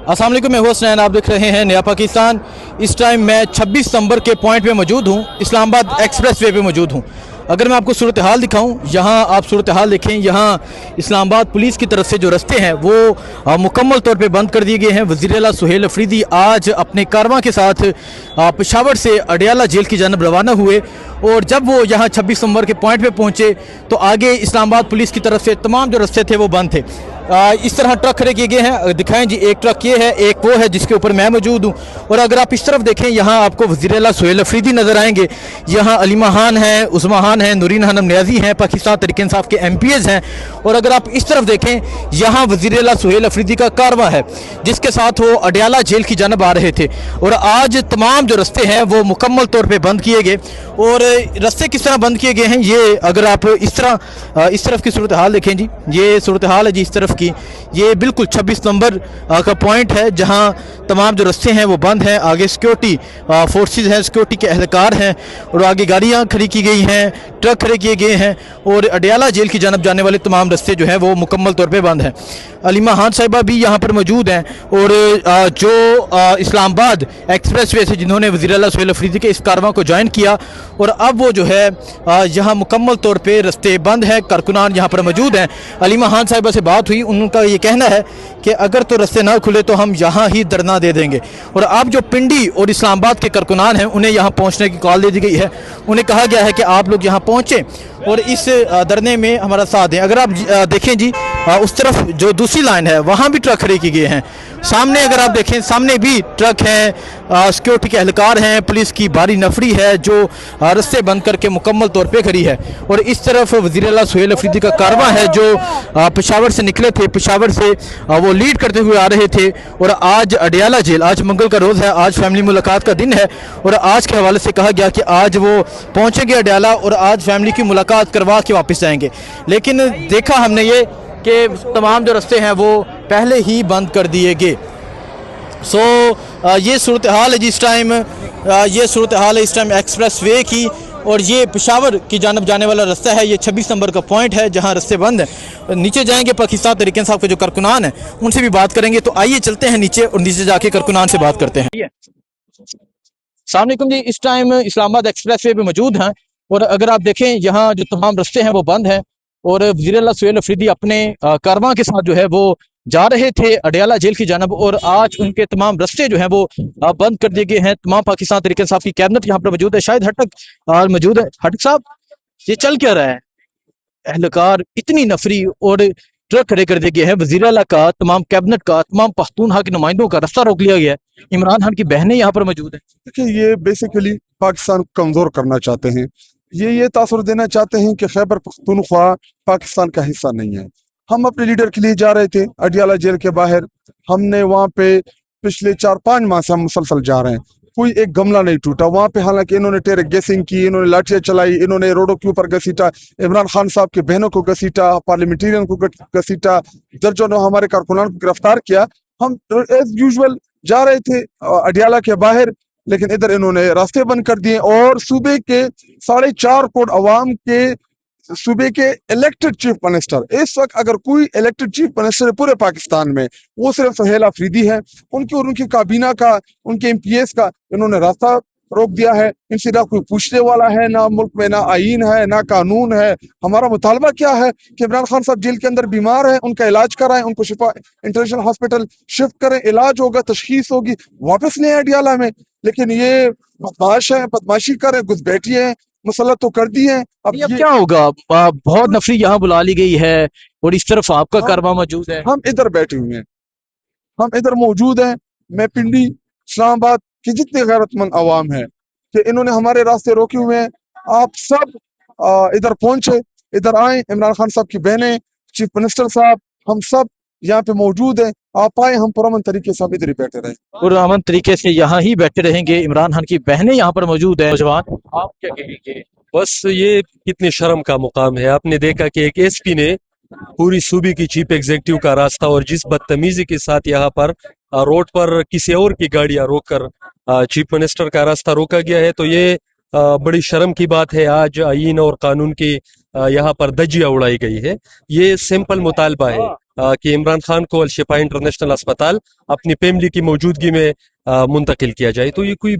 अस्सलाम वालेकुम, मैं हुसैन, आप देख रहे हैं नया पाकिस्तान। इस टाइम मैं 26 नंबर के पॉइंट पे मौजूद हूँ, इस्लामाबाद एक्सप्रेस वे पे मौजूद हूँ। अगर मैं आपको सूरत हाल दिखाऊं, यहाँ आप सूरत हाल देखें, यहाँ इस्लामाबाद पुलिस की तरफ से जो रास्ते हैं वो मुकम्मल तौर पे बंद कर दिए गए हैं। वज़ीर आला सुहेल अफरीदी आज अपने कारवां के साथ पेशावर से अडियाला जेल की जानब रवाना हुए और जब वो यहाँ 26 नंबर के पॉइंट पे पहुँचे तो आगे इस्लामाबाद पुलिस की तरफ से तमाम जो रास्ते थे वो बंद थे। इस तरह ट्रक खड़े किए गए हैं, दिखाएं जी। एक ट्रक ये है, एक वो है जिसके ऊपर मैं मौजूद हूँ। और अगर आप इस तरफ देखें, यहाँ आपको वज़ीर आला सुहेल अफरीदी नज़र आएंगे। यहाँ अलीमा खान हैं, उस्मा खान हैं, नूरीन खानम नियाजी हैं, पाकिस्तान तहरीक इंसाफ के MPs हैं। और अगर आप इस तरफ देखें, यहाँ वज़ीर आला सुहेल अफरीदी का कारवां है जिसके साथ वो अडियाला जेल की जानब आ रहे थे। और आज तमाम जो रास्ते हैं वो मुकम्मल तौर पर बंद किए गए। और रास्ते किस तरह बंद किए गए हैं, ये अगर आप इस तरफ की सूरत हाल देखें जी, ये सूरत हाल है जी इस तरफ की। ये बिल्कुल 26 नंबर का पॉइंट है जहां तमाम जो रास्ते हैं वो बंद हैं। आगे सिक्योरिटी फोर्सेस हैं, सिक्योरिटी के एहलकार हैं और आगे गाड़ियां खड़ी की गई हैं, ट्रक खड़े किए गए हैं और अडियाला जेल की जानब जाने वाले तमाम रास्ते जो हैं वो मुकम्मल तौर पे बंद हैं। अलीमा खान साहिबा भी यहाँ पर मौजूद हैं और जो इस्लामाबाद एक्सप्रेस वे से जिन्होंने वज़ीर आला सुहेल अफरीदी के इस कारवां को ज्वाइन किया और अब वो जो है यहाँ मुकम्मल तौर पे रास्ते बंद हैं। कारकुनान यहाँ पर मौजूद हैं। अलीमा खान साहिबा से बात हुई, उनका ये कहना है कि अगर तो रास्ते ना खुले तो हम यहाँ ही धरना दे देंगे। और अब जो पिंडी और इस्लामाबाद के कारकुनान हैं उन्हें यहाँ पहुँचने की कॉल दे दी गई है। उन्हें कहा गया है कि आप लोग यहाँ पहुँचें और इस धरने में हमारा साथ दें। अगर आप देखें जी, उस तरफ जो दूसरी लाइन है वहाँ भी ट्रक खड़े किए गए हैं। सामने अगर आप देखें, सामने भी ट्रक हैं, सिक्योरिटी के एहलकार हैं, पुलिस की भारी नफरी है जो रास्ते बंद करके मुकम्मल तौर पे खड़ी है। और इस तरफ वज़ीर आला सुहेल अफरीदी का कारवां है जो पेशावर से निकले थे, पेशावर से वो लीड करते हुए आ रहे थे। और आज अडियाला जेल, आज मंगल का रोज़ है, आज फैमिली मुलाकात का दिन है और आज के हवाले से कहा गया कि आज वो पहुँचेंगे अडियाला और आज फैमिली की मुलाकात करवा के वापस जाएंगे। लेकिन देखा हमने ये कि तमाम जो रास्ते हैं वो पहले ही बंद कर दिए गए। ये सूरत हाल है जिस टाइम, ये सूरत हाल है इस टाइम एक्सप्रेस वे की। और ये पेशावर की जानब जाने वाला रास्ता है, ये 26 नंबर का पॉइंट है जहाँ रास्ते बंद हैं। नीचे जाएंगे, पाकिस्तान तहरीक इंसाफ के जो कारकुनान हैं उनसे भी बात करेंगे। तो आइए चलते हैं नीचे और नीचे जाके कारकुनान से बात करते हैं। अस्सलाम वालेकुम जी, इस टाइम इस्लामाबाद एक्सप्रेस वे पे मौजूद हैं और अगर आप देखें यहाँ जो तमाम रास्ते हैं वो बंद हैं और वज़ीर आला सुहेल अफरीदी अपने कारवां के साथ जो है वो जा रहे थे अडियाला जेल की जानब। और आज उनके तमाम रास्ते जो हैं वो बंद कर दिए गए हैं। तमाम पाकिस्तान तहरीक इंसाफ की कैबिनेट यहाँ पर मौजूद है, शायद हटक मौजूद है। हटक साहब, ये चल क्या रहा है? एहलकार इतनी नफरी और ट्रक खड़े कर दिए गए हैं। वज़ीर आला का, तमाम कैबिनेट का, तमाम पख्तूनख्वा के नुमाइंदों का रास्ता रोक लिया गया है। इमरान खान की बहनें यहाँ पर मौजूद हैं। देखिए, ये बेसिकली पाकिस्तान को कमजोर करना चाहते हैं। ये तासुर देना चाहते हैं कि खैबर पख्तूनख्वा पाकिस्तान का हिस्सा नहीं है। हम अपने लीडर के लिए जा रहे थे अडियाला जेल के बाहर। हमने वहाँ पे पिछले 4-5 माह से हम मुसलसल जा रहे हैं, कोई एक गमला नहीं टूटा वहाँ पे। हालांकि इन्होंने टेरर गैसिंग की, इन्होंने लाठियां चलाई, इन्होंने रोडों के ऊपर घसीटा, इमरान खान साहब के बहनों को घसीटा, पार्लियामेंटेरियन को घसीटा, दर्जनों ने हमारे कारकुनान को गिरफ्तार किया। हम एज यूजुअल जा रहे थे अडियाला के बाहर, लेकिन इधर इन्होंने रास्ते बंद कर दिए। और सूबे के 4.5 करोड़ अवाम के, सूबे के इलेक्टेड चीफ मिनिस्टर, इस वक्त अगर कोई इलेक्टेड चीफ मिनिस्टर है पूरे पाकिस्तान में वो सिर्फ सुहेल अफरीदी है। उनकी और उनकी काबीना का, उनके MPs का इन्होंने रास्ता रोक दिया है। इनसे ना कोई पूछने वाला है, ना मुल्क में ना आईन है, ना कानून है। हमारा मुतालबा क्या है कि इमरान खान साहब जेल के अंदर बीमार है, उनका इलाज कराएं, उनको शिफा इंटरनेशनल हॉस्पिटल शिफ्ट करें, इलाज होगा, तशखीस होगी, वापस ले अडियाला में। लेकिन ये बदमाश है, बदमाशी करें, घुसपैठी है, मुसल्लत तो कर दी है। अब क्या होगा? बहुत नफरी यहाँ बुला ली गई है और इस तरफ आपका कारवां मौजूद है। हम इधर बैठे हुए हैं, हम इधर मौजूद हैं। मैं पिंडी इस्लामाबाद के जितने गैरतमंद अवाम है कि इन्होंने हमारे रास्ते रोके हुए हैं। आप सब इधर पहुंचे, इधर आए। इमरान खान साहब की बहनें, चीफ मिनिस्टर साहब, हम सब यहाँ पे मौजूद हैं। आप आए, हम पुरअमन तरीके से इधर ही बैठे रहे, पुरअमन तरीके से यहाँ ही बैठे रहेंगे। इमरान खान की बहनें यहाँ पर मौजूद है। नौजवान, आप क्या कहेंगे? बस ये कितनी शर्म का मुकाम है। आपने देखा कि एक SP ने पूरी सूबे की चीफ एग्जीक्यूटिव का रास्ता और जिस बदतमीजी के साथ यहाँ पर रोड पर किसी और की गाड़ियां रोककर चीफ मिनिस्टर का रास्ता रोका गया है, तो ये बड़ी शर्म की बात है। आज आईन और कानून की यहाँ पर धज्जियां उड़ाई गई है। ये सिंपल मुतालबा है کہ عمران خان کو الشفا انٹرنیشنل اسپتال اپنی فیملی کی موجودگی میں منتقل کیا جائے. تو یہ کوئی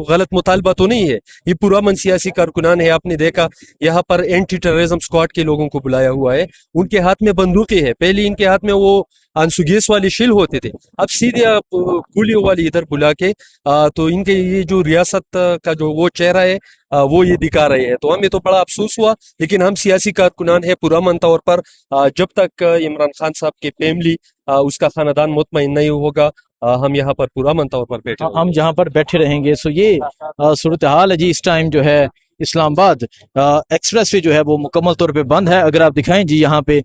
غلط مطالبہ تو نہیں ہے, یہ پرامن سیاسی کارکنان ہے. آپ نے دیکھا یہاں پر اینٹی ٹیررزم اسکواڈ کے لوگوں کو بلایا ہوا ہے, ان کے ہاتھ میں بندوقیں ہیں. پہلے ان کے ہاتھ میں وہ آنسو گیس والی شیل ہوتے تھے, اب سیدھے آپ گولیوں والی ادھر بلا کے تو ان کے یہ جو ریاست کا جو وہ چہرہ ہے وہ یہ دکھا رہے ہیں. تو ہمیں تو بڑا افسوس ہوا, لیکن ہم سیاسی کارکنان ہیں پرامن طور پر جب تک عمران خان صاحب کی فیملی اس کا خاندان مطمئن نہیں ہوگا ہم یہاں پر پرامن طور پر بیٹھے ہم جہاں پر بیٹھے رہیں گے. سو یہ صورتحال ہے جی. اس ٹائم جو ہے اسلام آباد ایکسپریس وے جو ہے وہ مکمل طور پہ بند ہے. اگر آپ دکھائیں جی یہاں پہ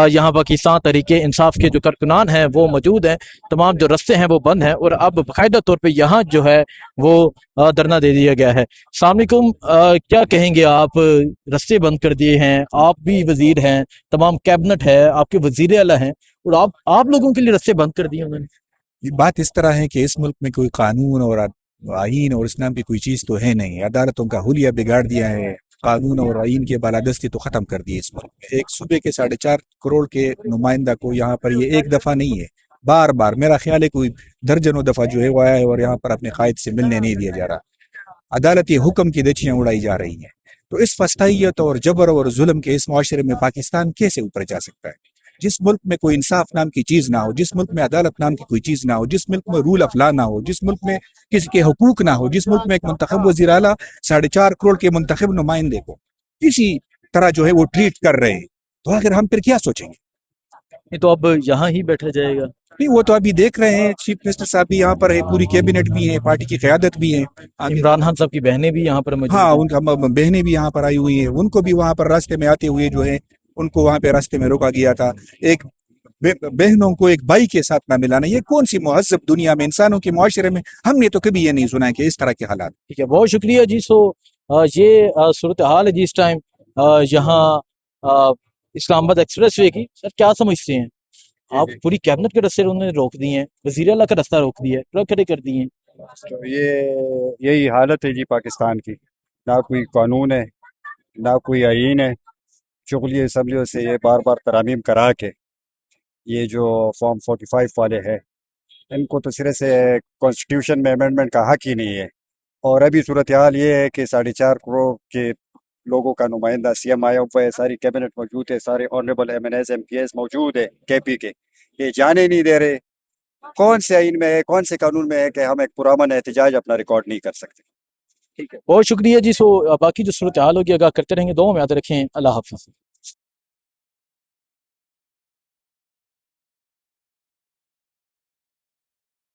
یہاں پاکستان تحریک انصاف کے جو کارکنان ہیں وہ موجود ہیں, تمام جو رستے ہیں وہ بند ہیں, اور اب باقاعدہ طور پہ یہاں جو ہے وہ دھرنا دے دیا گیا ہے. السلام علیکم, کیا کہیں گے آپ؟ رستے بند کر دیے ہیں, آپ بھی وزیر ہیں, تمام کیبنٹ ہے, آپ کے وزیر اعلیٰ ہیں, اور آپ لوگوں کے لیے رستے بند کر دیے انہوں نے. یہ بات اس طرح ہے کہ اس ملک میں کوئی قانون اور آئین اور اسلام کی کوئی چیز تو ہے نہیں. عدالتوں کا حلیہ بگاڑ دیا ہے, قانون اور آئین کے بالادستی تو ختم کر دی اس ملک میں. ایک صوبے کے 4.5 کروڑ کے نمائندہ کو یہاں پر یہ ایک دفعہ نہیں ہے, بار بار میرا خیال ہے کوئی درجنوں دفعہ جو ہے وہ آیا ہے اور یہاں پر اپنے قائد سے ملنے نہیں دیا جا رہا. عدالتی حکم کی دچیاں اڑائی جا رہی ہیں. تو اس فسطائیت اور جبر اور ظلم کے اس معاشرے میں پاکستان کیسے اوپر جا سکتا ہے؟ جس ملک میں کوئی انصاف نام کی چیز نہ ہو, جس ملک میں عدالت نام کی کوئی چیز نہ ہو, جس ملک میں رول آف لا نہ ہو, جس ملک میں کسی کے حقوق نہ ہو, جس ملک میں ایک منتخب وزیر اعلیٰ 4.5 کروڑ کے منتخب نمائندے کو کسی طرح جو ہے وہ ٹریٹ کر رہے ہیں, تو آخر ہم پھر کیا سوچیں گے؟ یہ تو اب یہاں ہی بیٹھا جائے گا. نہیں, وہ تو ابھی دیکھ رہے ہیں, چیف منسٹر صاحب بھی یہاں پر ہے, پوری کیبنٹ بھی ہے, پارٹی کی قیادت بھی ہے, عمران خان صاحب کی بہنیں بھی یہاں پر موجود ہاں ہیں. ان کا بہنیں بھی یہاں پر آئی ہوئی ہیں. ان کو بھی وہاں پر راستے میں آتے ہوئے جو ہے ان کو وہاں پہ راستے میں روکا گیا تھا. ایک بہنوں کو ایک بھائی کے ساتھ نہ ملانا, یہ کون سی مہذب دنیا میں, انسانوں کے معاشرے میں ہم نے تو کبھی یہ نہیں سنا ہے کہ اس طرح کے حالات. ٹھیک ہے, بہت شکریہ جی. سو یہ صورتحال ہے جی اس ٹائم یہاں اسلام آباد ایکسپریس وے کی. سر کیا سمجھتے ہیں آپ؟ پوری کیبنٹ کے رستے انہوں نے روک دیے ہیں, وزیر اعلیٰ کا راستہ روک دیا ہے, ٹرک کھڑے کر دیے ہیں. تو یہی حالت ہے جی پاکستان کی. نہ کوئی قانون ہے, نہ کوئی آئین ہے. چغلی اسمبلیوں سے یہ بار بار ترامیم کرا کے یہ جو فارم 45 والے ہیں ان کو تو سرے سے کانسٹیٹیوشن میں امینڈمنٹ کا حق ہی نہیں ہے. اور ابھی صورتحال یہ ہے کہ 4.5 کروڑ کے لوگوں کا نمائندہ سی ایم آیا ہوا ہے, ساری کیبنٹ موجود ہے, سارے honourable M N As M P S موجود ہے کے پی کے. یہ جانے نہیں دے رہے. کون سے آئین میں ہے, کون سے قانون میں ہے کہ ہم ایک پرامن احتجاج اپنا ریکارڈ نہیں کر سکتے؟ ٹھیک ہے, بہت شکریہ جی. سو باقی جو صورتحال ہوگی آگاہ کرتے رہیں گے. دعاؤں میں یاد رکھیں. اللہ حافظ.